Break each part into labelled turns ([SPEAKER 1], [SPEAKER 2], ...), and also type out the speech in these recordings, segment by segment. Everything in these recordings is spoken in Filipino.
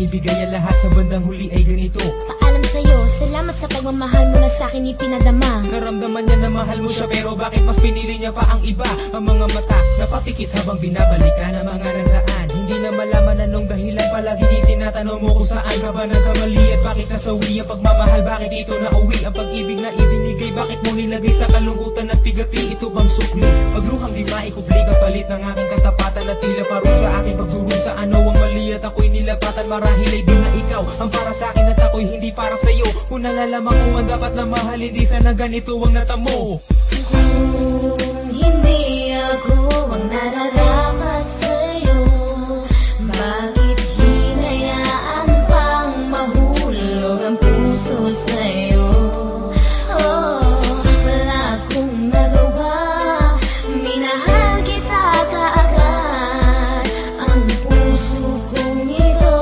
[SPEAKER 1] ibigay ang lahat sa bandang huli ay ganito.
[SPEAKER 2] Paalam sa'yo, salamat sa pagmamahal mo na sa'kin ipinadama.
[SPEAKER 1] Naramdaman niya na mahal mo siya, pero bakit mas pinili niya pa ang iba? Ang mga mata napapikit habang binabalikan ang mga nagraan. Hindi na malaman anong dahilan, palagi di tinatanong mo kung saan ka ba nagkamali at bakit nasawi ang pagmamahal, bakit ito nauwi ang pag-ibig na ibinigay, bakit mo nilagay sa kalungkutan at bigati, ito bang sukli? Pagluhang di maikubli kapalit ng aking katapatan at tila parusa aking pagdurusa. Ano ang mali at ako'y nilapatan, marahil ay di na ikaw ang para sa akin at ako'y hindi para sa'yo. Kung nalalaman ko ang dapat na mahal, hindi sana ganito ang natamo.
[SPEAKER 2] Kung hindi ako ang nararapat sa'yo, bakit hinayaan pang mahulog ang puso sa'yo? Oh, wala akong nagawa, minahal kita kaagad. Ang puso kong ito,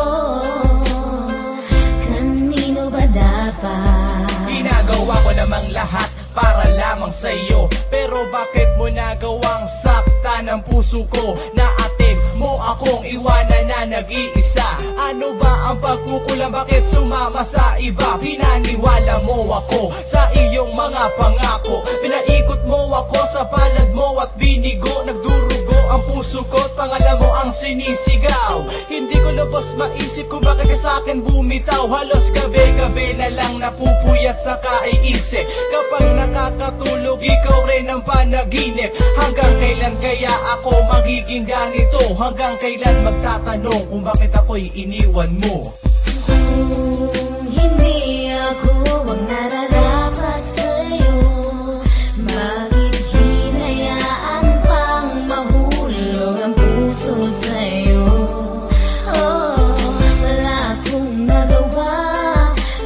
[SPEAKER 2] kanino ba dapat?
[SPEAKER 3] Ginagawa ko namang lahat para lamang sa'yo, pero bakit mo nagawang saktan ang puso ko? Naatik mo akong iwanan na nag-iisa. Ano ba ang pagkukulang? Bakit sumama sa iba? Pinaniwala mo ako sa iyong mga pangako. Pinaikot mo ako sa palad mo at binigo. Nagdurugo ang puso ko at pangalan mo ang sinisigaw. Hindi ko lubos maisip kung bakit ka sa'kin bumitaw. Halos gabi-gabi na lang napupuyat sa kaiisip. Kapag nakakatulog, ikaw rin ang panaginip. Hanggang kailan kaya ako magiging ganito? Hanggang kailan magtatanong kung bakit ako'y iniwan mo?
[SPEAKER 2] Kung hindi ako ang nararapat sa'yo, bakit hinayaan pang mahulog ang puso sa'yo? Oh, wala akong nagawa,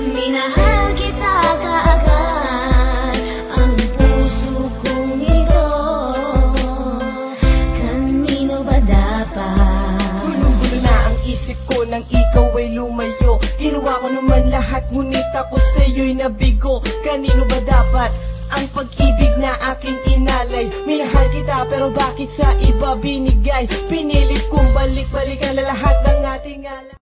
[SPEAKER 2] minahal kita kaagad. Ang puso kong ito, kanino ba dapat?
[SPEAKER 3] Gulo-gulo na ang isip ko nang ikaw ay lumayo. Ginawa ko naman lahat, ngunit ako sa'yo'y nabigo. Kanino ba dapat ang pag-ibig na aking inalay? Minahal kita pero bakit sa iba binigay? Pinilit kong balik-balikan na lahat ng ating alay.